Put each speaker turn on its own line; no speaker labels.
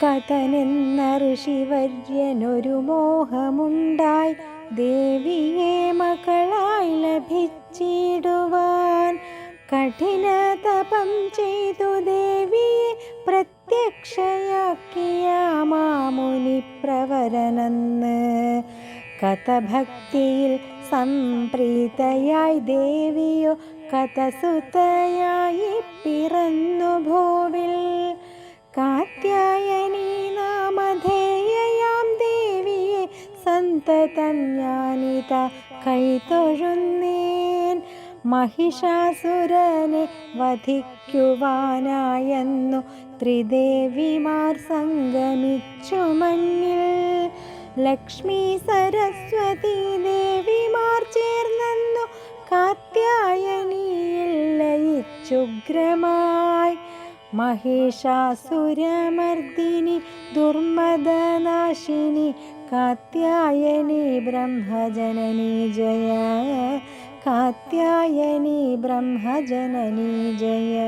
കഥനെന്ന ഋഷിവര്യനൊരു മോഹമുണ്ടായി ദേവിയെ മകളായി ലഭിച്ചിടുവാൻ. കഠിന തപം ചെയ്തു ദേവിയെ പ്രത്യക്ഷയാക്കിയ മാമുനി പ്രവരനെന്ന്. കഥഭക്തിയിൽ സംപ്രീതയായി ദേവിയോ കഥസുതയായി പിറന്നു ഭൂവിൽ. കാത്യായനി നാമധേയയാം ദേവിയെ സന്തതം ഞാനിത കൈതൊഴുന്നേൻ. മഹിഷാസുരനെ വധിക്കുവാനായെന്നു ത്രിദേവിമാർ സംഗമിച്ചു മഞ്ഞിൽ. ലക്ഷ്മി സരസ്വതി ദേവിമാർ ചേർന്നു കാത്യായനിയിൽ ലയിച്ചുഗ്രമായി. മഹിഷാസുരമർദിനി ദുർമദനാശിനി കാത്യായനി ബ്രഹ്മജനനി ജയ. കാത്യായനി ബ്രഹ്മജനനി ജയ.